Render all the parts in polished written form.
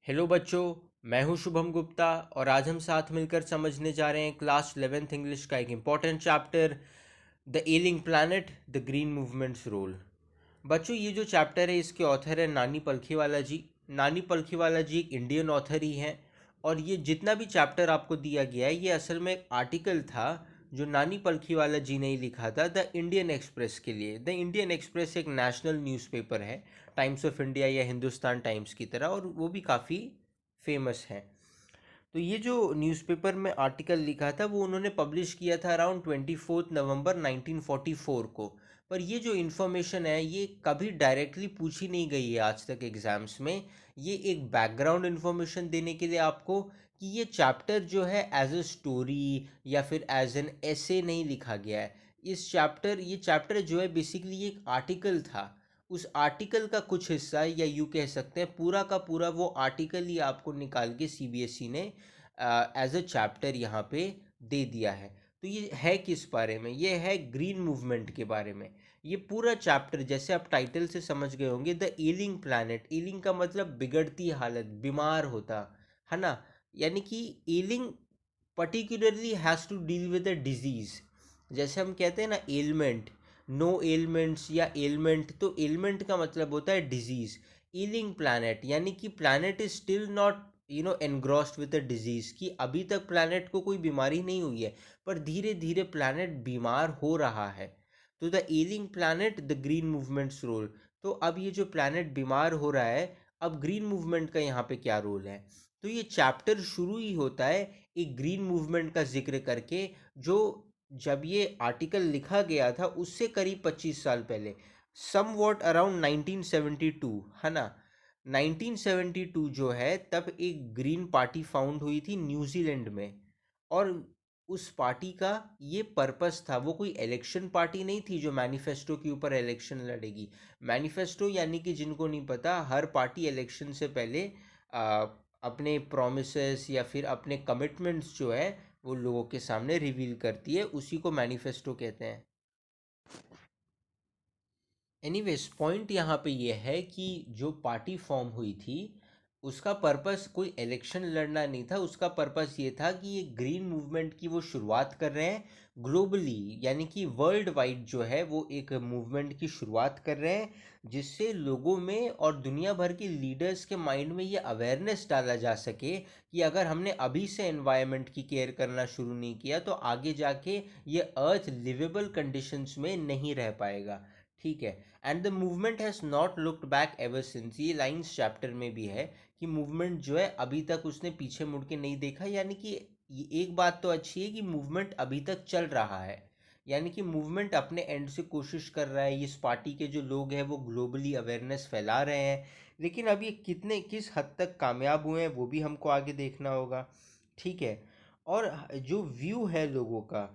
Hello बच्चों। मैं हूं शुभम गुप्ता और आज हम साथ मिलकर समझने जा रहे हैं क्लास 11th इंग्लिश का एक important chapter, the ailing planet, the green movement's role. बच्चों, ये जो चैप्टर है इसके ऑथर है नानी पलखीवाला जी। नानी पलखीवाला जी एक इंडियन ऑथर ही हैं। और ये जितना भी चैप्टर आपको दिया गया है ये असल में एक आर्टिकल था जो नानी पलखीवाला जी ने ही लिखा था द इंडियन एक्सप्रेस के लिए। द इंडियन एक्सप्रेस एक नेशनल न्यूज़पेपर है, टाइम्स ऑफ इंडिया या हिंदुस्तान टाइम्स की तरह, और वो भी काफ़ी फेमस है। तो ये जो न्यूज़पेपर में आर्टिकल लिखा था वो उन्होंने पब्लिश किया था अराउंड 24 नवंबर 1944 को। पर ये जो इन्फॉर्मेशन है ये कभी डायरेक्टली पूछी नहीं गई है आज तक एग्ज़ाम्स में। ये एक बैकग्राउंड इन्फॉर्मेशन देने के लिए आपको कि ये चैप्टर जो है एज अ स्टोरी या फिर एज एन ऐसे नहीं लिखा गया है। ये चैप्टर जो है बेसिकली एक आर्टिकल था। उस आर्टिकल का कुछ हिस्सा या यूँ कह सकते हैं पूरा का पूरा वो आर्टिकल ही आपको निकाल के सीबीएसई ने एज अ चैप्टर यहाँ पे दे दिया है। तो ये है किस बारे में? ये है ग्रीन मूवमेंट के बारे में। ये पूरा चैप्टर जैसे आप टाइटल से समझ गए होंगे, द एलिंग प्लैनेट। एलिंग का मतलब बिगड़ती हालत, बीमार होता, है ना। यानी कि ailing particularly has to deal with a disease. जैसे हम कहते हैं ना एलमेंट, नो एलमेंट्स या एलमेंट, तो एलमेंट का मतलब होता है डिजीज़। ईलिंग प्लैनेट यानी कि planet is still not engrossed with a disease, कि अभी तक प्लैनेट को कोई बीमारी नहीं हुई है पर धीरे धीरे प्लैनेट बीमार हो रहा है। तो the ailing planet, the green movement's role. तो अब ये जो प्लैनेट बीमार हो रहा है, अब ग्रीन मूवमेंट का यहाँ पे क्या रोल है? तो ये चैप्टर शुरू ही होता है एक ग्रीन मूवमेंट का जिक्र करके, जो जब ये आर्टिकल लिखा गया था उससे करीब 25 साल पहले, सम वॉट अराउंड 1972, है ना। 1972 जो है तब एक ग्रीन पार्टी फाउंड हुई थी न्यूजीलैंड में। और उस पार्टी का ये पर्पस था, वो कोई इलेक्शन पार्टी नहीं थी जो मैनिफेस्टो के ऊपर इलेक्शन लड़ेगी। मैनिफेस्टो यानी कि जिनको नहीं पता, हर पार्टी इलेक्शन से पहले आ, अपने प्रोमिसेस या फिर अपने कमिटमेंट्स जो है वो लोगों के सामने रिवील करती है, उसी को मैनिफेस्टो कहते हैं। एनीवेज, पॉइंट यहाँ पे ये है कि जो पार्टी फॉर्म हुई थी उसका पर्पस कोई इलेक्शन लड़ना नहीं था। उसका पर्पस ये था कि ये ग्रीन मूवमेंट की वो शुरुआत कर रहे हैं ग्लोबली, यानी कि वर्ल्ड वाइड जो है वो एक मूवमेंट की शुरुआत कर रहे हैं जिससे लोगों में और दुनिया भर के लीडर्स के माइंड में ये अवेयरनेस डाला जा सके कि अगर हमने अभी से एनवायरनमेंट की केयर करना शुरू नहीं किया तो आगे जाके ये अर्थ लिवेबल कंडीशंस में नहीं रह पाएगा। ठीक है। And the movement has not looked back ever since, ये लाइन्स चैप्टर में भी है कि मूवमेंट जो है अभी तक उसने पीछे मुड़ के नहीं देखा। यानी कि ये एक बात तो अच्छी है कि मूवमेंट अभी तक चल रहा है, यानी कि मूवमेंट अपने एंड से कोशिश कर रहा है। इस पार्टी के जो लोग हैं वो ग्लोबली अवेयरनेस फैला रहे हैं, लेकिन अब ये किस हद तक कामयाब हुए हैं वो भी हमको आगे देखना होगा। ठीक है। और जो व्यू है लोगों का,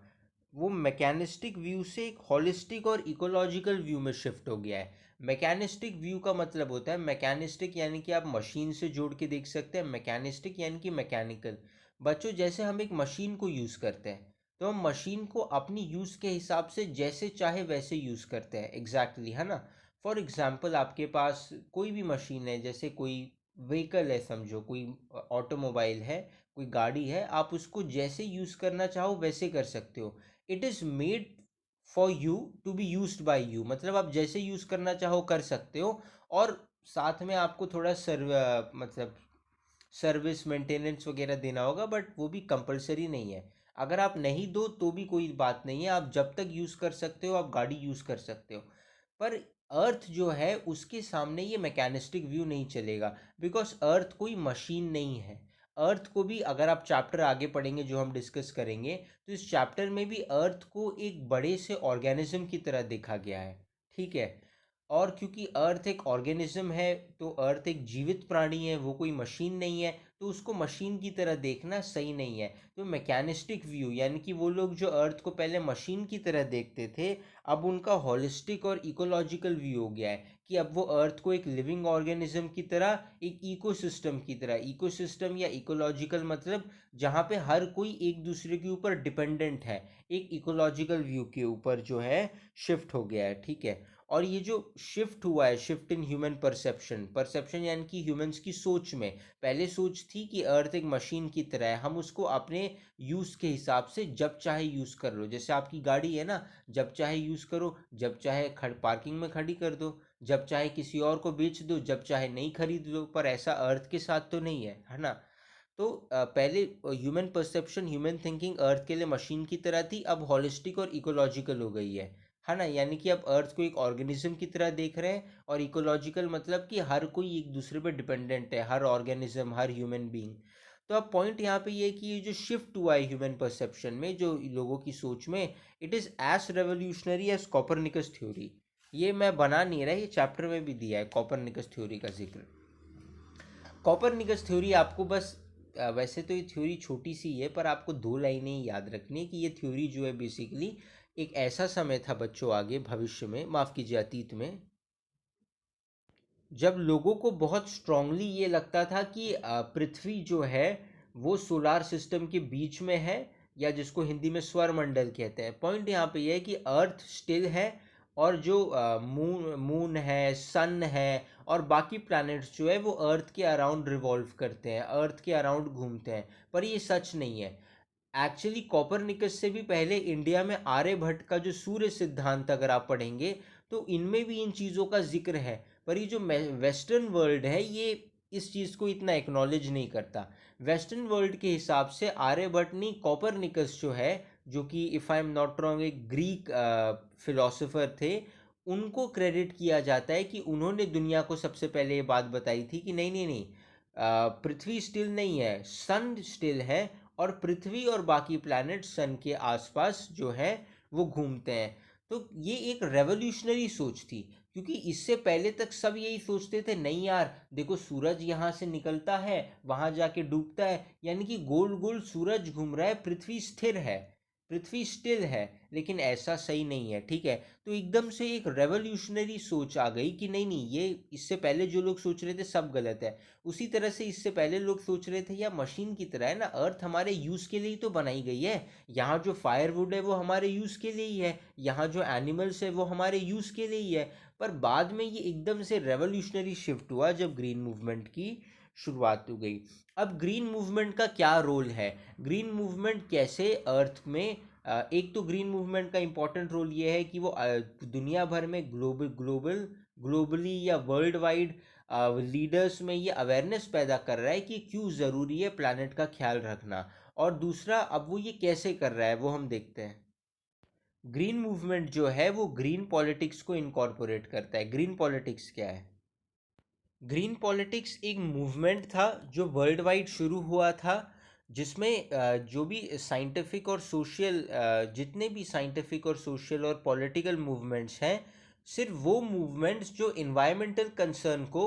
वो मैकेनिस्टिक व्यू से एक हॉलिस्टिक और इकोलॉजिकल व्यू में शिफ्ट हो गया है। मैकेनिस्टिक व्यू का मतलब होता है, मैकेनिस्टिक यानी कि आप मशीन से जोड़ के देख सकते हैं, मैकेनिस्टिक यानी कि मैकेनिकल। बच्चों, जैसे हम एक मशीन को यूज़ करते हैं तो हम मशीन को अपनी यूज़ के हिसाब से जैसे चाहे वैसे यूज़ करते हैं, एग्जैक्टली है ना। फॉर एग्जांपल आपके पास कोई भी मशीन है, जैसे कोई व्हीकल है, समझो कोई ऑटोमोबाइल है, कोई गाड़ी है, आप उसको जैसे यूज़ करना चाहो वैसे कर सकते हो। It is made for you to be use by you, मतलब आप जैसे यूज़ करना चाहो कर सकते हो। और साथ में आपको थोड़ा मतलब सर्विस मेंटेनेंस वगैरह देना होगा, बट वो भी कंपलसरी नहीं है। अगर आप नहीं दो तो भी कोई बात नहीं है, आप जब तक यूज़ कर सकते हो आप गाड़ी यूज़ कर सकते हो। पर अर्थ जो है उसके सामने ये मैकेनिस्टिक व्यू नहीं चलेगा, बिकॉज अर्थ कोई मशीन नहीं है। अर्थ को भी, अगर आप चैप्टर आगे पढ़ेंगे जो हम डिस्कस करेंगे, तो इस चैप्टर में भी अर्थ को एक बड़े से ऑर्गेनिज्म की तरह देखा गया है। ठीक है। और क्योंकि अर्थ एक ऑर्गेनिज्म है, तो अर्थ एक जीवित प्राणी है, वो कोई मशीन नहीं है, तो उसको मशीन की तरह देखना सही नहीं है। तो मैकेनिस्टिक व्यू यानी कि वो लोग जो अर्थ को पहले मशीन की तरह देखते थे, अब उनका हॉलिस्टिक और इकोलॉजिकल व्यू हो गया है कि अब वो अर्थ को एक लिविंग ऑर्गेनिज्म की तरह, एक इकोसिस्टम की तरह, इकोसिस्टम या इकोलॉजिकल मतलब जहाँ पे हर कोई एक दूसरे के ऊपर डिपेंडेंट है, एक इकोलॉजिकल व्यू के ऊपर जो है शिफ्ट हो गया है। ठीक है। और ये जो शिफ्ट हुआ है, shift in human perception, perception यानी कि ह्यूमंस की सोच में, पहले सोच थी कि अर्थ एक मशीन की तरह है, हम उसको अपने यूज़ के हिसाब से जब चाहे यूज़ कर लो, जैसे आपकी गाड़ी है ना, जब चाहे यूज़ करो, जब चाहे पार्किंग में खड़ी कर दो, जब चाहे किसी और को बेच दो, जब चाहे नहीं खरीद लो। पर ऐसा अर्थ के साथ तो नहीं है ना। तो पहले ह्यूमन परसेप्शन, ह्यूमन थिंकिंग अर्थ के लिए मशीन की तरह थी, अब हॉलिस्टिक और इकोलॉजिकल हो गई है ना। यानी कि अब अर्थ को एक ऑर्गेनिज्म की तरह देख रहे हैं, और इकोलॉजिकल मतलब कि हर कोई एक दूसरे पे डिपेंडेंट है, हर ऑर्गेनिज्म, हर ह्यूमन बीइंग। तो अब पॉइंट यहाँ पे ये है कि ये जो शिफ्ट हुआ है ह्यूमन परसेप्शन में, जो लोगों की सोच में, it is as revolutionary as Copernicus theory. ये मैं बना नहीं रहा, ये चैप्टर में भी दिया है कॉपरनिकस थ्योरी का जिक्र। कॉपरनिकस थ्योरी आपको बस वैसे तो ये थ्योरी छोटी सी है, पर आपको दो लाइनें ही याद रखनी है कि ये थ्योरी जो है बेसिकली एक ऐसा समय था बच्चों, आगे भविष्य में, माफ़ कीजिए अतीत में, जब लोगों को बहुत स्ट्रांगली ये लगता था कि पृथ्वी जो है वो सोलार सिस्टम के बीच में है, या जिसको हिंदी में स्वर मंडल कहते हैं। पॉइंट यहाँ पे ये है कि अर्थ स्टिल है, और जो मून मून है, सन है, और बाकी प्लैनेट्स जो है वो अर्थ के अराउंड रिवॉल्व करते हैं, अर्थ के अराउंड घूमते हैं। पर ये सच नहीं है। एक्चुअली कॉपरनिकस से भी पहले इंडिया में आर्यभट्ट का जो सूर्य सिद्धांत अगर आप पढ़ेंगे, तो इनमें भी इन चीज़ों का जिक्र है। पर ये जो वेस्टर्न वर्ल्ड है, ये इस चीज़ को इतना एक्नॉलेज नहीं करता। वेस्टर्न वर्ल्ड के हिसाब से आर्यभट्ट नहीं, कॉपरनिकस जो है, जो कि if I am not wrong एक ग्रीक फिलोसोफर थे, उनको क्रेडिट किया जाता है कि उन्होंने दुनिया को सबसे पहले ये बात बताई थी कि नहीं नहीं नहीं, पृथ्वी स्टिल नहीं है, सन स्टिल है, और पृथ्वी और बाकी प्लैनेट सन के आसपास जो है वो घूमते हैं। तो ये एक रेवोल्यूशनरी सोच थी, क्योंकि इससे पहले तक सब यही सोचते थे, नहीं यार देखो सूरज यहाँ से निकलता है, वहाँ जाके डूबता है, यानी कि गोल गोल सूरज घूम रहा है, पृथ्वी स्थिर है, पृथ्वी स्टिल है। लेकिन ऐसा सही नहीं है, ठीक है। तो एकदम से एक रेवोल्यूशनरी सोच आ गई कि नहीं नहीं, ये इससे पहले जो लोग सोच रहे थे सब गलत है। उसी तरह से इससे पहले लोग सोच रहे थे या मशीन की तरह है ना, अर्थ हमारे यूज़ के लिए ही तो बनाई गई है, यहाँ जो फायरवुड है वो हमारे यूज़ के लिए ही है, यहाँ जो एनिमल्स है वो हमारे यूज़ के लिए ही है। पर बाद में ये एकदम से रेवोल्यूशनरी शिफ्ट हुआ जब ग्रीन मूवमेंट की शुरुआत हो गई। अब ग्रीन मूवमेंट का क्या रोल है, ग्रीन मूवमेंट कैसे अर्थ में एक तो ग्रीन मूवमेंट का इम्पॉर्टेंट रोल ये है कि वो दुनिया भर में ग्लोबली या वर्ल्ड वाइड लीडर्स में ये अवेयरनेस पैदा कर रहा है कि क्यों ज़रूरी है प्लानट का ख्याल रखना। और दूसरा, अब वो ये कैसे कर रहा है वो हम देखते हैं। ग्रीन मूवमेंट जो है वो ग्रीन पॉलिटिक्स को इनकॉर्पोरेट करता है। ग्रीन पॉलिटिक्स क्या है? ग्रीन पॉलिटिक्स एक मूवमेंट था जो वर्ल्ड वाइड शुरू हुआ था, जिसमें जो भी साइंटिफिक और सोशल, जितने भी साइंटिफिक और सोशल और पॉलिटिकल मूवमेंट्स हैं, सिर्फ वो मूवमेंट्स जो इन्वायरमेंटल कंसर्न को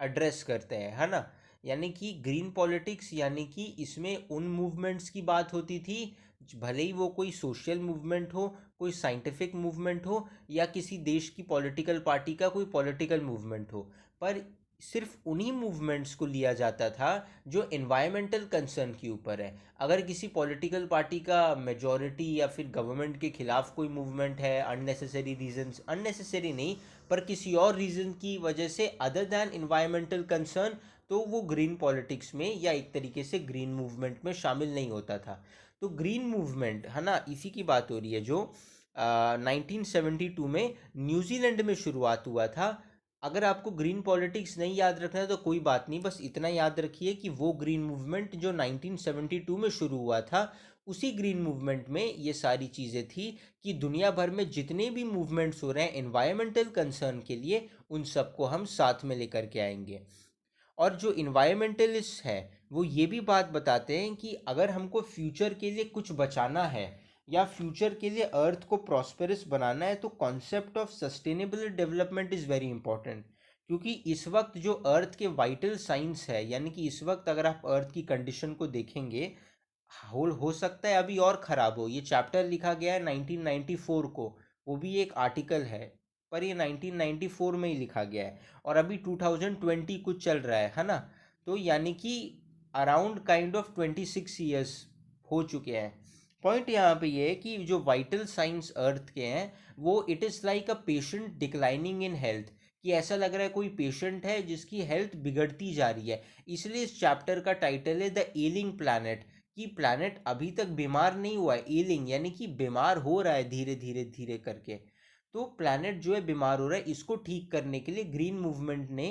एड्रेस करते हैं, है ना। यानी कि ग्रीन पॉलिटिक्स यानी कि इसमें उन मूवमेंट्स की बात होती थी, भले ही वो कोई सोशल मूवमेंट हो, कोई साइंटिफिक मूवमेंट हो, या किसी देश की पॉलिटिकल पार्टी का कोई पॉलिटिकल मूवमेंट हो, पर सिर्फ उन्हीं मूवमेंट्स को लिया जाता था जो एनवायरमेंटल कंसर्न के ऊपर है। अगर किसी पॉलिटिकल पार्टी का मेजॉरिटी या फिर गवर्नमेंट के खिलाफ कोई मूवमेंट है, अननेसेसरी रीजंस, अननेसेसरी नहीं पर किसी और रीज़न की वजह से अदर दैन एनवायरमेंटल कंसर्न, तो वो ग्रीन पॉलिटिक्स में या एक तरीके से ग्रीन मूवमेंट में शामिल नहीं होता था। तो ग्रीन मूवमेंट है ना, इसी की बात हो रही है जो 1972 में न्यूजीलैंड में शुरुआत हुआ था। अगर आपको ग्रीन पॉलिटिक्स नहीं याद रखना है तो कोई बात नहीं, बस इतना याद रखिए कि वो ग्रीन मूवमेंट जो 1972 में शुरू हुआ था, उसी ग्रीन मूवमेंट में ये सारी चीज़ें थी कि दुनिया भर में जितने भी मूवमेंट्स हो रहे हैं एनवायरमेंटल कंसर्न के लिए, उन सबको हम साथ में लेकर के आएंगे। और जो इन्वायरमेंटलिस्ट हैं वो ये भी बात बताते हैं कि अगर हमको फ्यूचर के लिए कुछ बचाना है, या फ्यूचर के लिए अर्थ को प्रॉस्पेरस बनाना है, तो concept of sustainable development is very important. क्योंकि इस वक्त जो अर्थ के वाइटल साइंस है, यानी कि इस वक्त अगर आप अर्थ की कंडीशन को देखेंगे, हो सकता है अभी और ख़राब हो। ये चैप्टर लिखा गया है 1994 को, वो भी एक आर्टिकल है, पर ये 1994 में ही लिखा गया है, और अभी 2020 कुछ चल रहा है ना। तो यानी कि अराउंड काइंड ऑफ 26 ईयर्स हो चुके हैं। पॉइंट यहाँ पे ये है कि जो वाइटल साइंस अर्थ के हैं वो it is like a patient declining in health, कि ऐसा लग रहा है कोई पेशेंट है जिसकी हेल्थ बिगड़ती जा रही है। इसलिए इस चैप्टर का टाइटल है द एलिंग प्लैनेट, कि प्लैनेट अभी तक बीमार नहीं हुआ है, एलिंग यानी कि बीमार हो रहा है धीरे धीरे धीरे करके। तो प्लैनेट जो है बीमार हो रहा है, इसको ठीक करने के लिए ग्रीन मूवमेंट ने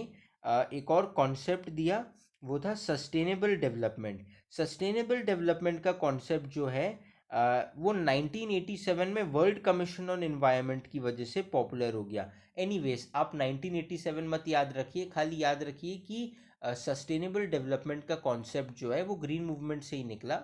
एक और कॉन्सेप्ट दिया, वो था सस्टेनेबल डेवलपमेंट। सस्टेनेबल डेवलपमेंट का कॉन्सेप्ट जो है वो 1987 में वर्ल्ड कमीशन ऑन एनवायरनमेंट की वजह से पॉपुलर हो गया। एनीवेज आप 1987 मत याद रखिए, खाली याद रखिए कि सस्टेनेबल डेवलपमेंट का कॉन्सेप्ट जो है वो ग्रीन मूवमेंट से ही निकला।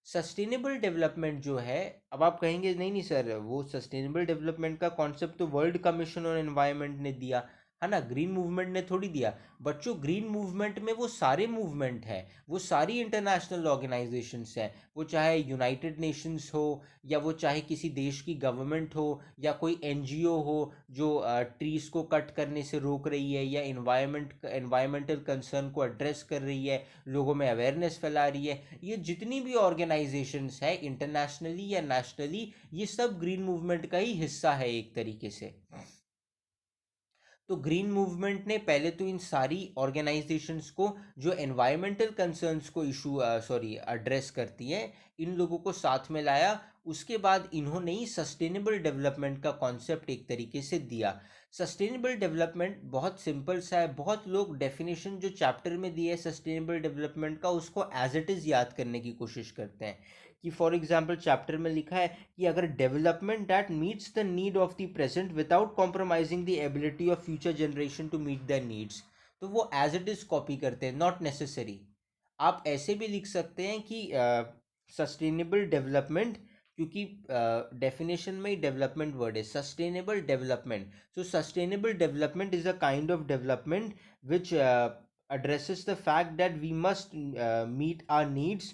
सस्टेनेबल डेवलपमेंट जो है, अब आप कहेंगे नहीं नहीं सर वो सस्टेनेबल डेवलपमेंट का कॉन्सेप्ट तो वर्ल्ड कमीशन ऑन एनवायरनमेंट ने दिया है ना, ग्रीन मूवमेंट ने थोड़ी दिया। बच्चों ग्रीन मूवमेंट में वो सारे मूवमेंट है, वो सारी इंटरनेशनल ऑर्गेनाइजेशंस हैं, वो चाहे यूनाइटेड नेशंस हो, या वो चाहे किसी देश की गवर्नमेंट हो, या कोई एनजीओ हो जो ट्रीज को कट करने से रोक रही है, या एनवायरमेंटल कंसर्न को एड्रेस कर रही है, लोगों में अवेयरनेस फैला रही है। ये जितनी भी ऑर्गेनाइजेशंस है इंटरनेशनली या नेशनली, ये सब ग्रीन मूवमेंट का ही हिस्सा है एक तरीके से। तो ग्रीन मूवमेंट ने पहले तो इन सारी ऑर्गेनाइजेशंस को जो एनवायरमेंटल कंसर्न्स को इशू एड्रेस करती है, इन लोगों को साथ में लाया। उसके बाद इन्होंने ही सस्टेनेबल डेवलपमेंट का कॉन्सेप्ट एक तरीके से दिया। सस्टेनेबल डेवलपमेंट बहुत सिंपल सा है, बहुत लोग डेफिनेशन जो चैप्टर में दी है सस्टेनेबल डेवलपमेंट का उसको एज इट इज़ याद करने की कोशिश करते हैं। कि फॉर एग्जांपल चैप्टर में लिखा है कि अगर development that meets the need of the present without compromising the ability of future generation to meet the needs, तो वो एज इट इज कॉपी करते हैं, नॉट नेसेसरी। आप ऐसे भी लिख सकते हैं कि सस्टेनेबल डेवलपमेंट, क्योंकि डेफिनेशन में ही डेवलपमेंट वर्ड है, sustainable development. So sustainable development is a kind of development which addresses the fact that we must meet our needs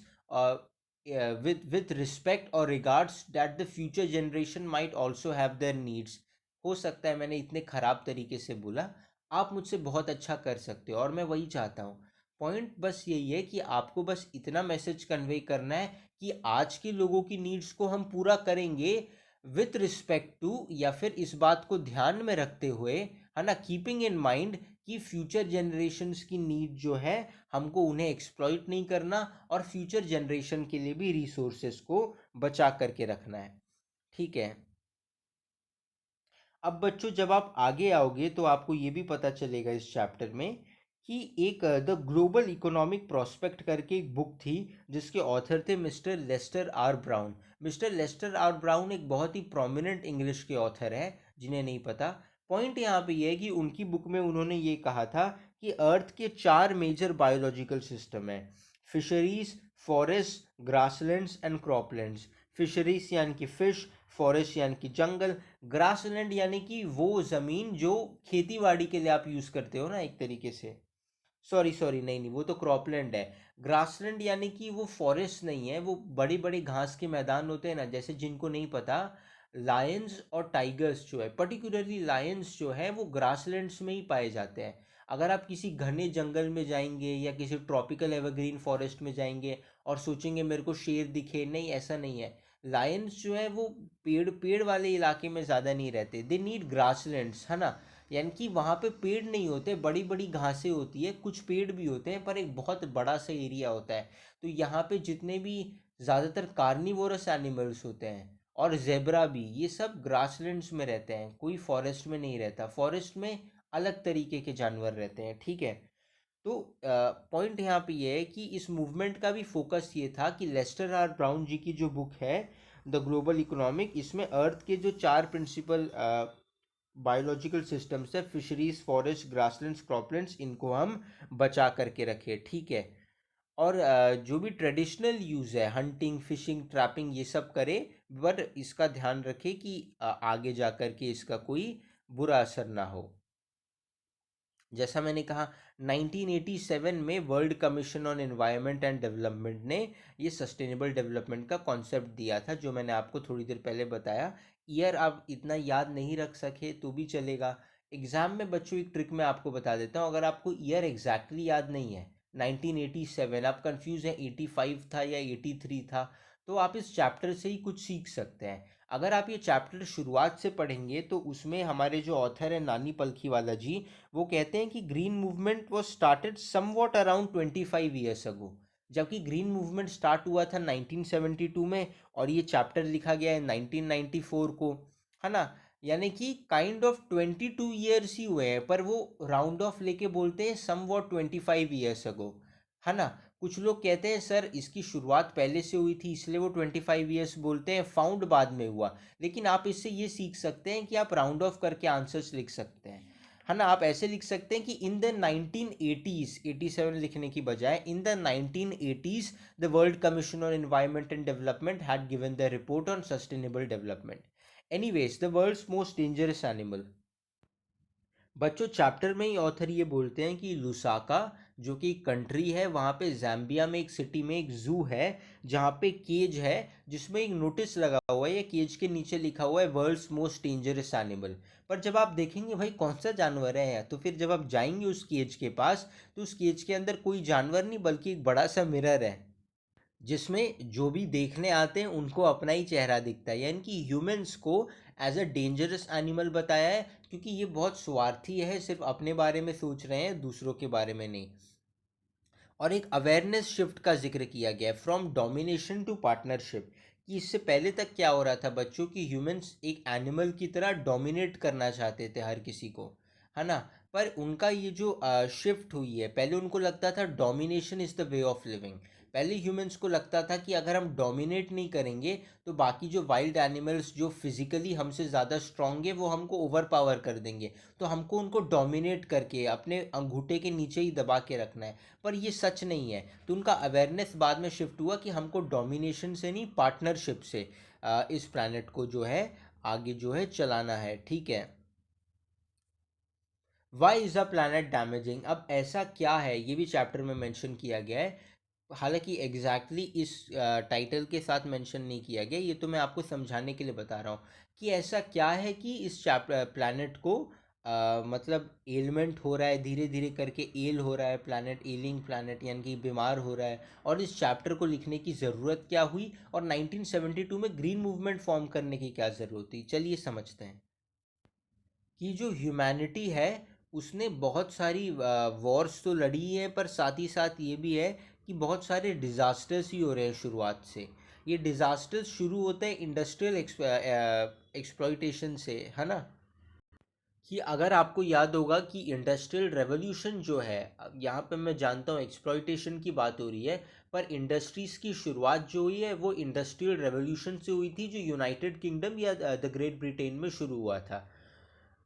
with respect or regards that the future generation might also have their needs। हो सकता है मैंने इतने ख़राब तरीके से बोला, आप मुझसे बहुत अच्छा कर सकते हो और मैं वही चाहता हूँ। पॉइंट बस यही है कि आपको बस इतना मैसेज कन्वे करना है कि आज के लोगों की नीड्स को हम पूरा करेंगे विथ रिस्पेक्ट टू, या फिर इस बात को ध्यान में रखते हुए, है ना, कीपिंग इन माइंड कि फ्यूचर जनरेशन्स की नीड जो है हमको उन्हें एक्सप्लॉइट नहीं करना, और फ्यूचर जनरेशन के लिए भी रिसोर्सेस को बचा करके रखना है। ठीक है। अब बच्चों जब आप आगे आओगे तो आपको ये भी पता चलेगा इस चैप्टर में कि एक द ग्लोबल इकोनॉमिक प्रोस्पेक्ट करके एक बुक थी जिसके ऑथर थे mister Lester R Brown. Mister Lester R Brown एक बहुत ही प्रोमिनेंट इंग्लिश के ऑथर हैं, जिन्हें नहीं पता। पॉइंट यहाँ पे ये है कि उनकी बुक में उन्होंने ये कहा था कि अर्थ के 4 मेजर बायोलॉजिकल सिस्टम है: fisheries, forest, grasslands and croplands. Fisheries यानी कि फिश, फॉरेस्ट यानी कि जंगल, ग्रासलैंड यानी कि वो ज़मीन जो खेती बाड़ी के लिए आप यूज़ करते हो ना एक तरीके से। सॉरी सॉरी, नहीं नहीं, वो तो क्रॉपलैंड है। ग्रासलैंड यानी कि वो फॉरेस्ट नहीं है, वो बड़े बड़े घास के मैदान होते हैं ना, जैसे जिनको नहीं पता, लायंस और टाइगर्स जो है, पर्टिकुलरली लायंस जो है वो ग्रासलैंड्स में ही पाए जाते हैं। अगर आप किसी घने जंगल में जाएंगे या किसी ट्रॉपिकल एवरग्रीन फॉरेस्ट में जाएंगे और सोचेंगे मेरे को शेर दिखे, नहीं, ऐसा नहीं है। लायंस जो है वो पेड़ पेड़ वाले इलाके में ज़्यादा नहीं रहते, दे नीड ग्रासलैंड्स, है ना। यानी कि वहाँ पे पेड़ नहीं होते, बड़ी बड़ी घासें होती है, कुछ पेड़ भी होते हैं पर एक बहुत बड़ा सा एरिया होता है। तो यहाँ पे जितने भी ज़्यादातर कार्निवोरस एनिमल्स होते हैं और जेब्रा भी, ये सब ग्रासलैंड्स में रहते हैं, कोई फॉरेस्ट में नहीं रहता। फॉरेस्ट में अलग तरीके के जानवर रहते हैं। ठीक है। तो पॉइंट यहाँ पे ये है कि इस मूवमेंट का भी फोकस ये था कि लेस्टर आर ब्राउन जी की जो बुक है द ग्लोबल इकोनॉमिक, इसमें अर्थ के जो 4 प्रिंसिपल बायोलॉजिकल सिस्टम्स है, फिशरीज, फॉरेस्ट, ग्रासलैंड्स, क्रॉपलैंड्स, इनको हम बचा करके रखें। ठीक है। और जो भी ट्रेडिशनल यूज़ है, हंटिंग, फिशिंग, ट्रैपिंग, ये सब करे, पर इसका ध्यान रखें कि आगे जा कर के इसका कोई बुरा असर ना हो। जैसा मैंने कहा 1987 में world commission on environment and development ने ये सस्टेनेबल डेवलपमेंट का कॉन्सेप्ट दिया था, जो मैंने आपको थोड़ी देर पहले बताया। ईयर आप इतना याद नहीं रख सके तो भी चलेगा। एग्ज़ाम में बच्चों एक ट्रिक मैं आपको बता देता हूँ, अगर आपको ईयर एग्जैक्टली याद नहीं है 1987, आप कंफ्यूज हैं 85 था या 83 था, तो आप इस चैप्टर से ही कुछ सीख सकते हैं। अगर आप ये चैप्टर शुरुआत से पढ़ेंगे तो उसमें हमारे जो ऑथर है नानी पलखीवाला जी, वो कहते हैं कि green movement was started somewhat around 25 years ago. जबकि ग्रीन मूवमेंट स्टार्ट हुआ था 1972 में, और ये चैप्टर लिखा गया है 1994 को, है ना। यानी कि काइंड ऑफ 22 ईयर्स ही हुए हैं, पर वो राउंड ऑफ लेके बोलते हैं सम वॉट 25 ईयर्स अगो, है ना। कुछ लोग कहते हैं सर इसकी शुरुआत पहले से हुई थी इसलिए वो 25 ईयर्स बोलते हैं, फाउंड बाद में हुआ। लेकिन आप इससे ये सीख सकते हैं कि आप राउंड ऑफ करके आंसर्स लिख सकते हैं, है ना। आप ऐसे लिख सकते हैं कि इन द 1980s, 87 लिखने की बजाय in the 1980s the world commission on environment and development had given the report on sustainable development. Anyways, the world's most dangerous animal. बच्चों चैप्टर में ही ऑथर ये बोलते हैं कि लुसाका जो कि कंट्री है, वहाँ पे जाम्बिया में एक सिटी में एक जू है, जहाँ पे केज है जिसमें एक नोटिस लगा हुआ है, ये केज के नीचे लिखा हुआ है वर्ल्ड्स मोस्ट डेंजरस एनिमल। पर जब आप देखेंगे भाई कौन सा जानवर है, तो फिर जब आप जाएंगे उस केज के पास, तो उस केज के अंदर कोई जानवर नहीं बल्कि एक बड़ा सा मिरर है, जिसमें जो भी देखने आते हैं उनको अपना ही चेहरा दिखता है। यानी कि ह्यूमंस को एज अ डेंजरस एनिमल बताया है, क्योंकि ये बहुत स्वार्थी है, सिर्फ अपने बारे में सोच रहे हैं, दूसरों के बारे में नहीं। और एक अवेयरनेस शिफ्ट का जिक्र किया गया है, फ्रॉम डोमिनेशन टू पार्टनरशिप। कि इससे पहले तक क्या हो रहा था बच्चों की, ह्यूमंस एक एनिमल की तरह डोमिनेट करना चाहते थे हर किसी को, है ना। पर उनका ये जो शिफ्ट हुई है, पहले उनको लगता था domination is the way of living. पहले ह्यूमंस को लगता था कि अगर हम डोमिनेट नहीं करेंगे तो बाकी जो वाइल्ड एनिमल्स जो फिजिकली हमसे ज़्यादा स्ट्रांग है वो हमको ओवर पावर कर देंगे, तो हमको उनको डोमिनेट करके अपने अंगूठे के नीचे ही दबा के रखना है। पर ये सच नहीं है। तो उनका अवेयरनेस बाद में शिफ्ट हुआ कि हमको डोमिनेशन से नहीं, पार्टनरशिप से इस प्लानट को जो है आगे जो है चलाना है, ठीक है। Why is a planet damaging, अब ऐसा क्या है ये भी चैप्टर में मेंशन किया गया है। हालांकि एग्जैक्टली इस टाइटल के साथ मेंशन नहीं किया गया, ये तो मैं आपको समझाने के लिए बता रहा हूँ कि ऐसा क्या है कि इस प्लानट को मतलब एलमेंट हो रहा है, धीरे धीरे करके एल हो रहा है प्लानट, एलिंग प्लानट यानी कि बीमार हो रहा है। और इस चैप्टर को लिखने की ज़रूरत क्या हुई, और 1972 में ग्रीन मूवमेंट फॉर्म करने की क्या ज़रूरत थी, चलिए समझते हैं। कि जो ह्यूमैनिटी है उसने बहुत सारी वॉर्स तो लड़ी है, पर साथ ही साथ ये भी है कि बहुत सारे डिज़ास्टर्स ही हो रहे हैं शुरुआत से। ये डिज़ास्टर्स शुरू होते हैं इंडस्ट्रियल एक्सप्लॉइटेशन से, है ना। कि अगर आपको याद होगा कि इंडस्ट्रियल रेवोल्यूशन जो है, अब यहाँ पे मैं जानता हूँ एक्सप्लॉइटेशन की बात हो रही है, पर इंडस्ट्रीज़ की शुरुआत जो हुई है वो इंडस्ट्रियल रेवोल्यूशन से हुई थी, जो यूनाइटेड किंगडम या द ग्रेट ब्रिटेन में शुरू हुआ था।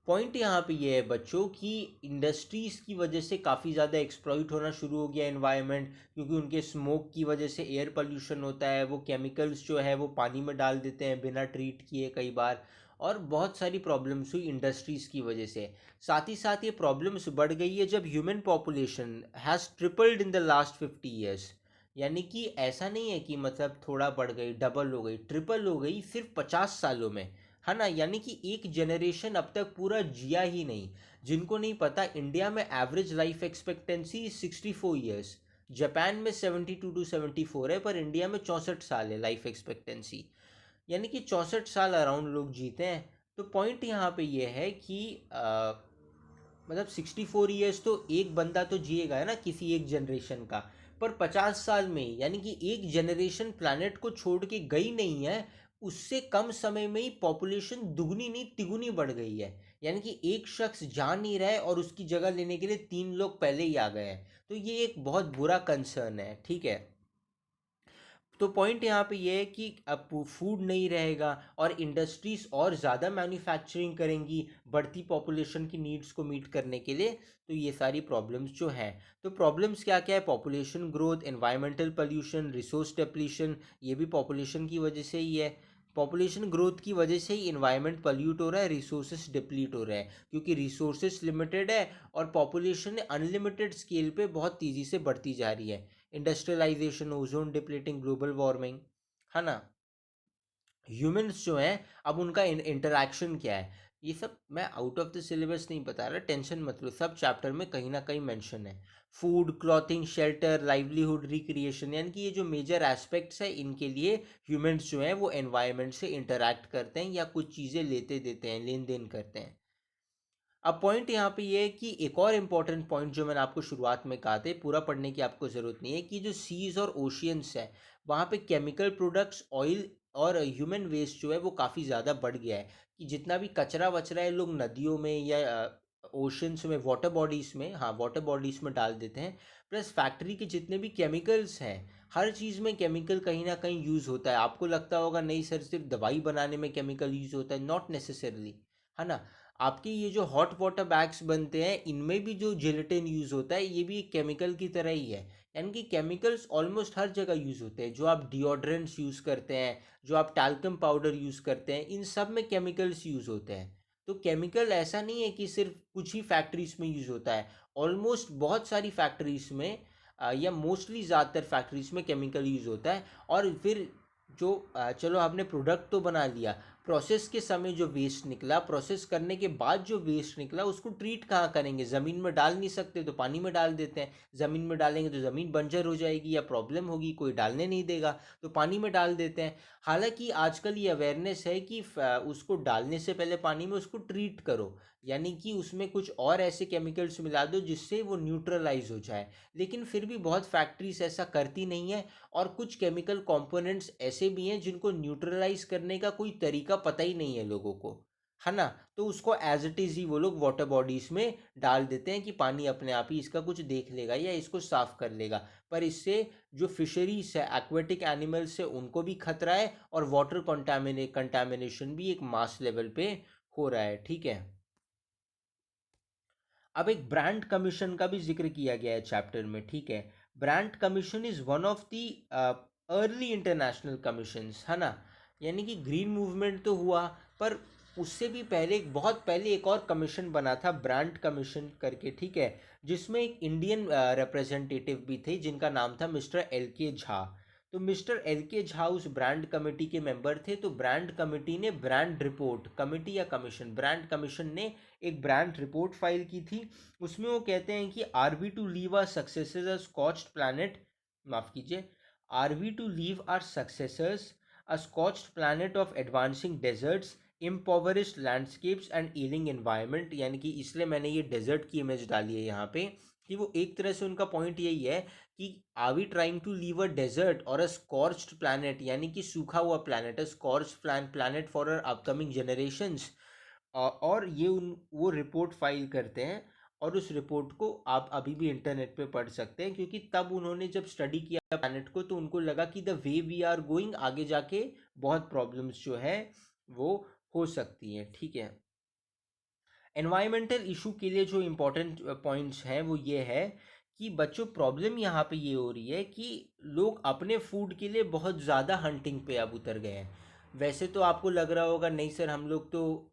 पॉइंट यहाँ पे ये है बच्चों कि इंडस्ट्रीज़ की वजह से काफ़ी ज़्यादा एक्सप्लॉइट होना शुरू हो गया एनवायरनमेंट, क्योंकि उनके स्मोक की वजह से एयर पोल्यूशन होता है, वो केमिकल्स जो है वो पानी में डाल देते हैं बिना ट्रीट किए कई बार। और बहुत सारी प्रॉब्लम्स हुई इंडस्ट्रीज़ की वजह से। साथ ही साथ ये प्रॉब्लम्स बढ़ गई है जब human population has tripled in the last 50 years. यानी कि ऐसा नहीं है कि मतलब थोड़ा बढ़ गई, डबल हो गई, ट्रिपल हो गई सिर्फ 50 सालों में, है ना। यानी कि एक जनरेशन अब तक पूरा जिया ही नहीं। जिनको नहीं पता, इंडिया में average life expectancy 64 years, Japan में 72 to 74 है, पर इंडिया में 64 साल है लाइफ एक्सपेक्टेंसी। यानी कि 64 साल अराउंड लोग जीते हैं। तो पॉइंट यहाँ पे ये है कि मतलब 64 ईयर्स तो एक बंदा तो जिएगा है ना किसी एक जनरेशन का, पर 50 साल में यानी कि एक जनरेशन प्लानट को छोड़ के गई नहीं है, उससे कम समय में ही पॉपुलेशन दुगनी नहीं तिगुनी बढ़ गई है। यानी कि एक शख्स जा नहीं रहा है और उसकी जगह लेने के लिए 3 लोग पहले ही आ गए हैं। तो ये एक बहुत बुरा कंसर्न है, ठीक है। तो पॉइंट यहाँ पे ये है कि अब फूड नहीं रहेगा और इंडस्ट्रीज और ज़्यादा मैन्युफैक्चरिंग करेंगी बढ़ती पॉपुलेशन की नीड्स को मीट करने के लिए। तो ये सारी प्रॉब्लम्स जो हैं, तो प्रॉब्लम्स क्या क्या है, population growth, environmental pollution, resource depletion, ये भी पॉपुलेशन की वजह से ही है। पॉपुलेशन ग्रोथ की वजह से ही इन्वायरमेंट पल्यूट हो रहा है, रिसोर्सेज डिप्लीट हो रहे हैं, क्योंकि रिसोर्सेज लिमिटेड है और पॉपुलेशन अनलिमिटेड स्केल पे बहुत तेज़ी से बढ़ती जा रही है। Industrialisation, ozone depleting, global warming, है ना। ह्यूमंस जो हैं अब उनका इंटरेक्शन क्या है, ये सब मैं आउट ऑफ द सिलेबस नहीं बता रहा, टेंशन मत लो, सब चैप्टर में कहीं ना कहीं मेंशन है। Food, clothing, shelter, livelihood, recreation, यानी कि ये जो मेजर एस्पेक्ट्स है इनके लिए ह्यूमंस जो हैं वो एनवायरनमेंट से इंटरेक्ट करते हैं या कुछ चीज़ें लेते देते हैं, लेन देन करते हैं। अब पॉइंट यहाँ पे ये है कि एक और इम्पॉर्टेंट पॉइंट जो मैंने आपको शुरुआत में कहा था, पूरा पढ़ने की आपको ज़रूरत नहीं है, कि जो सीज और ओशियंस है वहाँ पे केमिकल प्रोडक्ट्स, ऑयल और ह्यूमन वेस्ट जो है वो काफ़ी ज़्यादा बढ़ गया है। कि जितना भी कचरा वचरा है लोग नदियों में या ओशंस में, वाटर बॉडीज़ में, हाँ वाटर बॉडीज़ में डाल देते हैं। प्लस फैक्ट्री के जितने भी केमिकल्स हैं, हर चीज़ में केमिकल कहीं ना कहीं यूज़ होता है। आपको लगता होगा नहीं सर सिर्फ दवाई बनाने में केमिकल यूज़ होता है, नॉट नेसेसरली, है ना। आपके ये जो हॉट वाटर बैग्स बनते हैं इनमें भी जो जिलेटिन यूज़ होता है ये भी एक केमिकल की तरह ही है। यानी कि केमिकल्स ऑलमोस्ट हर जगह यूज़ होते हैं। जो आप डिओड्रेंट्स यूज़ करते हैं, जो आप टैल्कम पाउडर यूज़ करते हैं, इन सब में केमिकल्स यूज़ होते हैं। तो केमिकल ऐसा नहीं है कि सिर्फ कुछ ही फैक्ट्रीज में यूज़ होता है, ऑलमोस्ट बहुत सारी फैक्ट्रीज में या मोस्टली ज़्यादातर फैक्ट्रीज में केमिकल यूज़ होता है। और फिर जो चलो आपने प्रोडक्ट तो बना लिया, प्रोसेस के समय जो वेस्ट निकला, प्रोसेस करने के बाद जो वेस्ट निकला उसको ट्रीट कहाँ करेंगे, ज़मीन में डाल नहीं सकते तो पानी में डाल देते हैं। ज़मीन में डालेंगे तो ज़मीन बंजर हो जाएगी या प्रॉब्लम होगी, कोई डालने नहीं देगा, तो पानी में डाल देते हैं। हालांकि आजकल ये अवेयरनेस है कि उसको डालने से पहले पानी में उसको ट्रीट करो, यानी कि उसमें कुछ और ऐसे केमिकल्स मिला दो जिससे वो न्यूट्रलाइज हो जाए। लेकिन फिर भी बहुत फैक्ट्रीज ऐसा करती नहीं है। और कुछ केमिकल कंपोनेंट्स ऐसे भी हैं जिनको न्यूट्रलाइज करने का कोई तरीका पता ही नहीं है लोगों को, है ना। तो उसको एज इट इज़ ही वो लोग वाटर बॉडीज में डाल देते हैं कि पानी अपने आप ही इसका कुछ देख लेगा या इसको साफ कर लेगा। पर इससे जो फिशरीज है, एक्वेटिक एनिमल्स है, उनको भी खतरा है और वाटर कंटामिनेशन भी एक मास लेवल पे हो रहा है, ठीक है। अब एक ब्रांड कमीशन का भी जिक्र किया गया है चैप्टर में, ठीक है। Brand commission is one of the early international commissions, है ना। यानी कि ग्रीन मूवमेंट तो हुआ, पर उससे भी पहले, बहुत पहले एक और कमीशन बना था ब्रांड कमीशन करके, ठीक है। जिसमें एक इंडियन रिप्रेजेंटेटिव भी थे जिनका नाम था मिस्टर एल के झा। तो मिस्टर एल के झा उस ब्रांड कमेटी के मेंबर थे। तो ब्रांड कमेटी ने ब्रांड रिपोर्ट, कमेटी या कमीशन, ब्रांड कमीशन ने एक ब्रांड रिपोर्ट फाइल की थी। उसमें वो कहते हैं कि are we to leave our successors a scorched planet, माफ कीजिए, are we to leave our successors a scorched planet of advancing deserts, impoverished landscapes and ailing environment. यानी कि इसलिए मैंने ये डेजर्ट की इमेज डाली है यहाँ पे, कि वो एक तरह से उनका पॉइंट यही है कि are we trying to leave a desert और अ स्कॉर्च्ड प्लैनेट, यानी कि सूखा हुआ planet, a scorched planet for our upcoming generations. और ये उन वो रिपोर्ट फाइल करते हैं। और उस रिपोर्ट को आप अभी भी इंटरनेट पे पढ़ सकते हैं, क्योंकि तब उन्होंने जब स्टडी किया प्लैनेट को तो उनको लगा कि the way we are going, आगे जाके बहुत प्रॉब्लम्स जो है वो हो सकती हैं, ठीक है। एनवायरमेंटल इशू के लिए जो इम्पोर्टेंट पॉइंट्स हैं वो ये है कि बच्चों प्रॉब्लम यहाँ पे ये हो रही है कि लोग अपने फूड के लिए बहुत ज़्यादा हंटिंग पे अब उतर गए हैं। वैसे तो आपको लग रहा होगा नहीं सर हम लोग तो,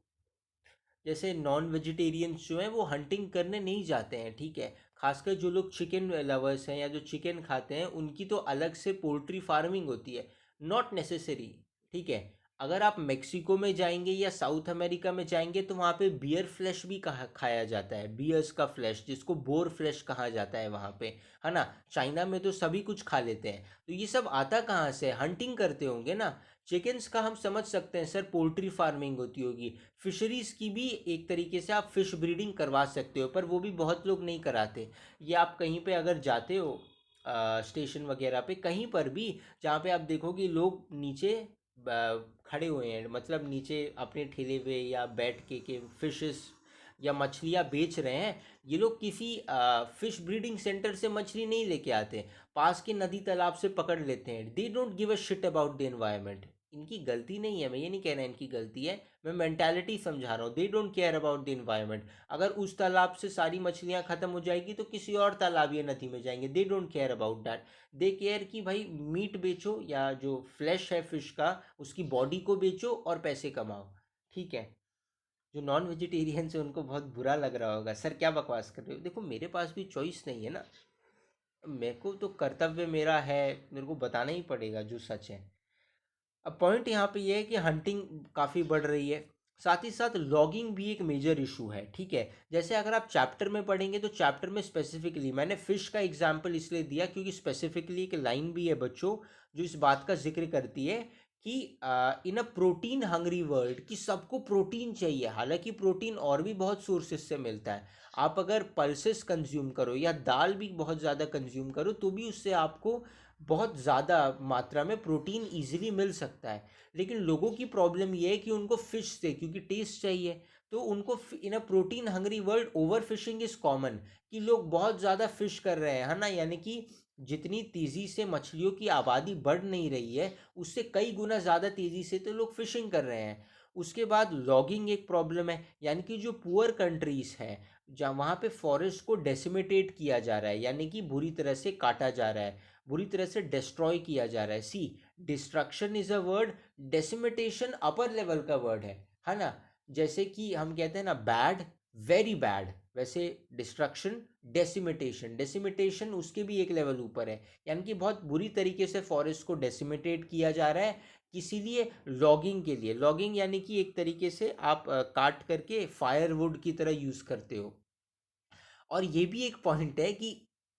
जैसे नॉन वेजिटेरियंस जो हैं वो हंटिंग करने नहीं जाते हैं, ठीक है। खासकर जो लोग चिकन लवर्स हैं या जो चिकन खाते हैं उनकी तो अलग से पोल्ट्री फार्मिंग होती है, नॉट नेसेसरी, ठीक है। अगर आप मेक्सिको में जाएंगे या साउथ अमेरिका में जाएंगे तो वहाँ पे बियर फ्लैश भी खाया जाता है, बियर्स का फ्लैश जिसको बोर फ्लैश कहा जाता है वहाँ पे, है ना। चाइना में तो सभी कुछ खा लेते हैं। तो ये सब आता कहाँ से, हंटिंग करते होंगे ना। चिकन्स का हम समझ सकते हैं सर, पोल्ट्री फार्मिंग होती होगी। फिशरीज़ की भी एक तरीके से आप फिश ब्रीडिंग करवा सकते हो, पर वो भी बहुत लोग नहीं कराते। ये आप कहीं पे अगर जाते हो स्टेशन वगैरह पे कहीं पर भी, जहाँ पे आप देखोगे लोग नीचे खड़े हुए हैं, मतलब नीचे अपने ठेले पे या बैठ के फिशेस या मछलियाँ बेच रहे हैं। ये लोग किसी फिश ब्रीडिंग सेंटर से मछली नहीं लेके आते, पास के नदी तालाब से पकड़ लेते हैं। They don't give a shit about the environment. इनकी गलती नहीं है, मैं ये नहीं कह रहा इनकी गलती है, मैं मेंटालिटी समझा रहा हूँ। They don't care about the environment. अगर उस तालाब से सारी मछलियाँ ख़त्म हो जाएगी तो किसी और तालाब या नदी में जाएंगे, they don't care about that. They care कि भाई मीट बेचो या जो फ्लैश है फिश का उसकी बॉडी को बेचो और पैसे कमाओ, ठीक है। जो नॉन वेजिटेरियंस है उनको बहुत बुरा लग रहा होगा, सर क्या बकवास कर रहे हो। देखो मेरे पास भी चॉइस नहीं है ना, मेरे को तो कर्तव्य मेरा है, मेरे को बताना ही पड़ेगा जो सच है। अब पॉइंट यहाँ पे ये है कि हंटिंग काफ़ी बढ़ रही है। साथ ही साथ लॉगिंग भी एक मेजर इशू है, ठीक है। जैसे अगर आप चैप्टर में पढ़ेंगे तो चैप्टर में स्पेसिफिकली मैंने फिश का एग्जांपल इसलिए दिया क्योंकि स्पेसिफिकली एक लाइन भी है बच्चों जो इस बात का जिक्र करती है कि इन अ प्रोटीन हंग्री वर्ल्ड, कि सबको प्रोटीन चाहिए। हालांकि प्रोटीन और भी बहुत सोर्सेस से मिलता है। आप अगर पल्सेस कंज्यूम करो या दाल भी बहुत ज़्यादा कंज्यूम करो तो भी उससे आपको बहुत ज़्यादा मात्रा में प्रोटीन इजीली मिल सकता है। लेकिन लोगों की प्रॉब्लम ये है कि उनको फिश से क्योंकि टेस्ट चाहिए, तो उनको in a protein hungry world overfishing is common, कि लोग बहुत ज़्यादा फिश कर रहे हैं, है ना। यानी कि जितनी तेज़ी से मछलियों की आबादी बढ़ नहीं रही है उससे कई गुना ज़्यादा तेज़ी से तो लोग फिशिंग कर रहे हैं। उसके बाद लॉगिंग एक प्रॉब्लम है, यानी कि जो पुअर कंट्रीज़ हैं जहाँ वहाँ पे फॉरेस्ट को डेसिमेटेट किया जा रहा है, यानी कि बुरी तरह से काटा जा रहा है, बुरी तरह से डिस्ट्रॉय किया जा रहा है। See, destruction is a word, decimation upper level का वर्ड है ना। जैसे कि हम कहते हैं ना बैड, वेरी बैड, वैसे डिस्ट्रक्शन, डेसिमेटेशन, डेसिमेटेशन उसके भी एक लेवल ऊपर है, यानी कि बहुत बुरी तरीके से फॉरेस्ट को डेसिमेटेट किया जा रहा है। इसीलिए लॉगिंग के लिए, लॉगिंग यानी कि एक तरीके से आप काट करके फायरवुड की तरह यूज़ करते हो। और ये भी एक पॉइंट है कि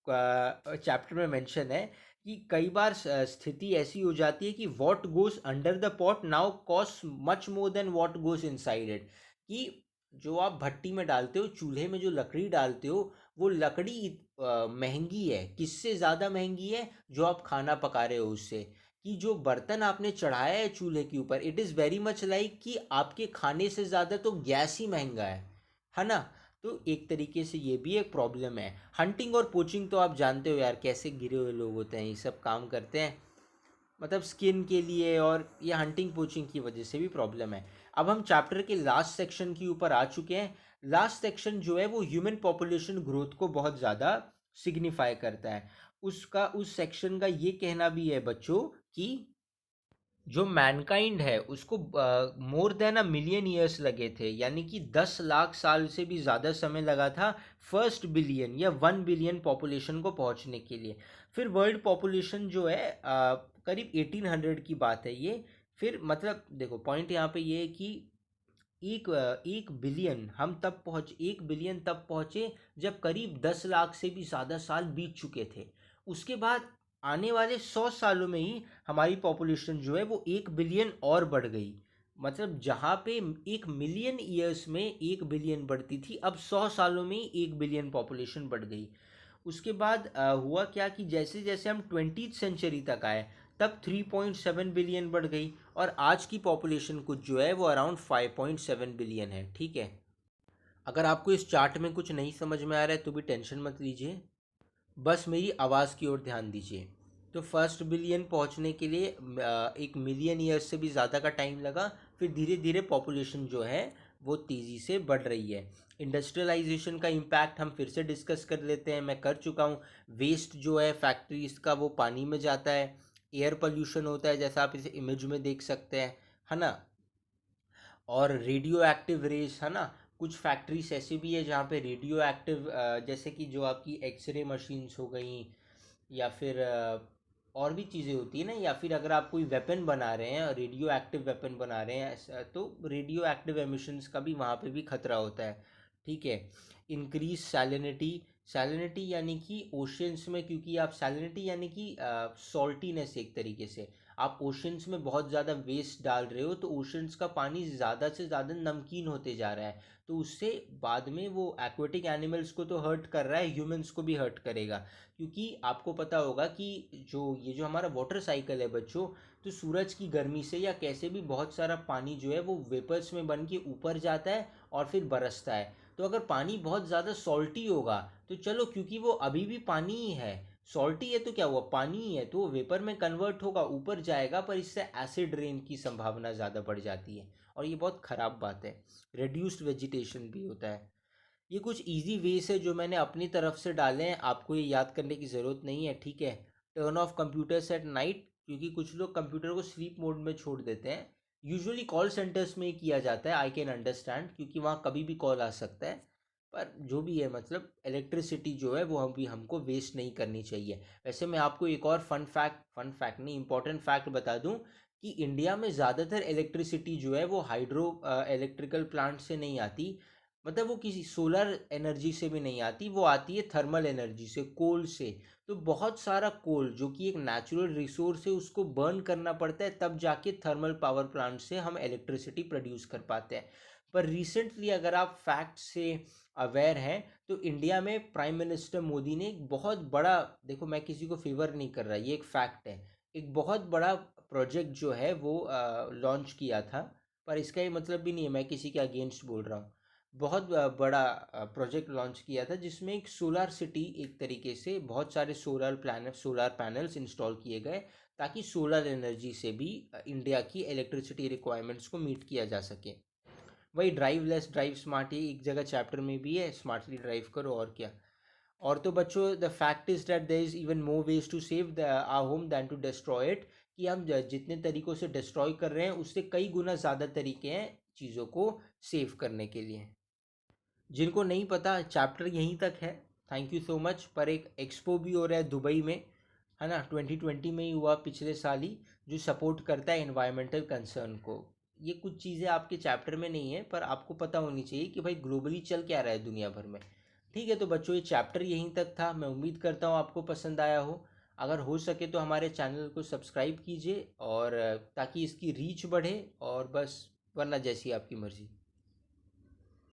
चैप्टर में मेंशन है कि कई बार स्थिति ऐसी हो जाती है कि what goes under the pot now cost much more than what goes inside it, कि जो आप भट्टी में डालते हो, चूल्हे में जो लकड़ी डालते हो, वो लकड़ी महंगी है। किससे ज़्यादा महंगी है? जो आप खाना पका रहे हो उससे। कि जो बर्तन आपने चढ़ाया है चूल्हे के ऊपर, it is very much like कि आपके खाने से ज़्यादा तो गैस ही महंगा है ना। तो एक तरीके से ये भी एक प्रॉब्लम है। हंटिंग और पोचिंग तो आप जानते हो यार, कैसे गिरे हुए लोग होते हैं, ये सब काम करते हैं मतलब स्किन के लिए, और ये हंटिंग पोचिंग की वजह से भी प्रॉब्लम है। अब हम चैप्टर के लास्ट सेक्शन के ऊपर आ चुके हैं। लास्ट सेक्शन जो है वो ह्यूमन पॉपुलेशन ग्रोथ को बहुत ज़्यादा सिग्निफाई करता है। उसका उस सेक्शन का ये कहना भी है बच्चों कि जो मैनकाइंड है उसको more than a million years लगे थे, यानी कि 10 लाख साल से भी ज़्यादा समय लगा था फर्स्ट बिलियन या 1 बिलियन पॉपुलेशन को पहुंचने के लिए। फिर वर्ल्ड पॉपुलेशन जो है करीब 1800 की बात है ये। फिर मतलब देखो पॉइंट यहाँ पे ये है कि 1 बिलियन हम तब पहुँच 1 बिलियन तब पहुँचे जब करीब 10 लाख से भी ज़्यादा साल बीत चुके थे। उसके बाद आने वाले 100 सालों में ही हमारी पॉपुलेशन जो है वो 1 बिलियन और बढ़ गई। मतलब जहाँ पे 1 मिलियन ईयर्स में 1 बिलियन बढ़ती थी, अब 100 सालों में ही 1 बिलियन पॉपुलेशन बढ़ गई। उसके बाद हुआ क्या कि जैसे जैसे हम 20th सेंचुरी तक आए तब 3.7 बिलियन बढ़ गई, और आज की पॉपुलेशन कुछ जो है वो अराउंड 5.7 बिलियन है, ठीक है। अगर आपको इस चार्ट में कुछ नहीं समझ में आ रहा है तो भी टेंशन मत लीजिए, बस मेरी आवाज़ की ओर ध्यान दीजिए। तो फर्स्ट बिलियन पहुंचने के लिए 1 मिलियन ईयर्स से भी ज़्यादा का टाइम लगा। फिर धीरे धीरे पॉपुलेशन जो है वो तेज़ी से बढ़ रही है। इंडस्ट्रियलाइजेशन का इम्पैक्ट हम फिर से डिस्कस कर लेते हैं, मैं कर चुका हूँ। वेस्ट जो है फैक्ट्रीज का वो पानी में जाता है। एयर पोल्यूशन होता है जैसा आप इसे इमेज में देख सकते हैं, है ना। और रेडियो एक्टिव रेस, है ना। कुछ फैक्ट्रीज ऐसी भी है जहाँ पे रेडियो एक्टिव, जैसे कि जो आपकी एक्सरे मशीन्स हो गई, या फिर और भी चीज़ें होती है ना, या फिर अगर आप कोई वेपन बना रहे हैं, रेडियो एक्टिव वेपन बना रहे हैं तो रेडियो एक्टिव एमिशंस का भी वहाँ पे भी खतरा होता है, ठीक है। इंक्रीज सैलिनिटी, सैलिनिटी यानी कि ओशियंस में, क्योंकि आप सैलिनिटी यानी कि सॉल्टीनेस, एक तरीके से आप ओशंस में बहुत ज़्यादा वेस्ट डाल रहे हो तो ओशंस का पानी ज़्यादा से ज़्यादा नमकीन होते जा रहा है, तो उससे बाद में वो एक्वेटिक एनिमल्स को तो हर्ट कर रहा है, ह्यूमंस को भी हर्ट करेगा। क्योंकि आपको पता होगा कि जो हमारा वाटर साइकिल है बच्चों, तो सूरज की गर्मी से या कैसे भी बहुत सारा पानी जो है वो वेपर्स में बन के ऊपर जाता है और फिर बरसता है। तो अगर पानी बहुत ज़्यादा सॉल्टी होगा तो चलो, क्योंकि वो अभी भी पानी ही है, सॉल्टी है तो क्या हुआ, पानी ही है, तो वो वेपर में कन्वर्ट होगा, ऊपर जाएगा, पर इससे एसिड रेन की संभावना ज़्यादा बढ़ जाती है, और ये बहुत ख़राब बात है। रेड्यूस्ड वेजिटेशन भी होता है। ये कुछ इजी वेज है जो मैंने अपनी तरफ से डाले हैं, आपको ये याद करने की ज़रूरत नहीं है, ठीक है। Turn off computers at night, क्योंकि कुछ लोग कंप्यूटर को स्लीप मोड में छोड़ देते हैं। यूजुअली कॉल सेंटर्स में ही किया जाता है, आई कैन अंडरस्टैंड, क्योंकि वहाँ कभी भी कॉल आ सकता है। पर जो भी है, मतलब इलेक्ट्रिसिटी जो है वो हमको वेस्ट नहीं करनी चाहिए। वैसे मैं आपको एक और फन फैक्ट नहीं, इम्पोर्टेंट फैक्ट बता दूं कि इंडिया में ज़्यादातर इलेक्ट्रिसिटी जो है वो हाइड्रो इलेक्ट्रिकल प्लांट से नहीं आती, मतलब वो किसी सोलर एनर्जी से भी नहीं आती, वो आती है थर्मल एनर्जी से, कोल से। तो बहुत सारा कोल जो कि एक नेचुरल रिसोर्स है उसको बर्न करना पड़ता है, तब जाके थर्मल पावर प्लांट से हम इलेक्ट्रिसिटी प्रोड्यूस कर पाते हैं। पर रिसेंटली अगर आप फैक्ट से अवेयर हैं तो इंडिया में प्राइम मिनिस्टर मोदी ने एक बहुत बड़ा, देखो मैं किसी को फेवर नहीं कर रहा, ये एक फैक्ट है, एक बहुत बड़ा प्रोजेक्ट जो है वो लॉन्च किया था। पर इसका ये मतलब भी नहीं है मैं किसी के अगेंस्ट बोल रहा हूँ। बहुत बड़ा प्रोजेक्ट लॉन्च किया था जिसमें एक सोलर सिटी, एक तरीके से बहुत सारे सोलर पैनल्स इंस्टॉल किए गए ताकि सोलर एनर्जी से भी इंडिया की इलेक्ट्रिसिटी रिक्वायरमेंट्स को मीट किया जा सके। वही ड्राइव लेस ड्राइव स्मार्ट, ही एक जगह चैप्टर में भी है, स्मार्टली ड्राइव करो और क्या। और तो बच्चों the fact is that there is even more ways to save the our home than to destroy it, कि हम जितने तरीकों से डिस्ट्रॉय कर रहे हैं उससे कई गुना ज़्यादा तरीके हैं चीज़ों को सेव करने के लिए। जिनको नहीं पता चैप्टर यहीं तक है। Thank you so much. पर एक एक्सपो भी हो रहा है दुबई में, है ना, 2020 में ही हुआ, पिछले साल ही, जो सपोर्ट करता है एनवायरमेंटल कंसर्न को। ये कुछ चीज़ें आपके चैप्टर में नहीं है पर आपको पता होनी चाहिए कि भाई ग्लोबली चल क्या रहा है दुनिया भर में। ठीक है, तो बच्चों ये चैप्टर यहीं तक था। मैं उम्मीद करता हूँ आपको पसंद आया हो। अगर हो सके तो हमारे चैनल को सब्सक्राइब कीजिए और ताकि इसकी रीच बढ़े, और बस, वरना जैसी आपकी मर्ज़ी।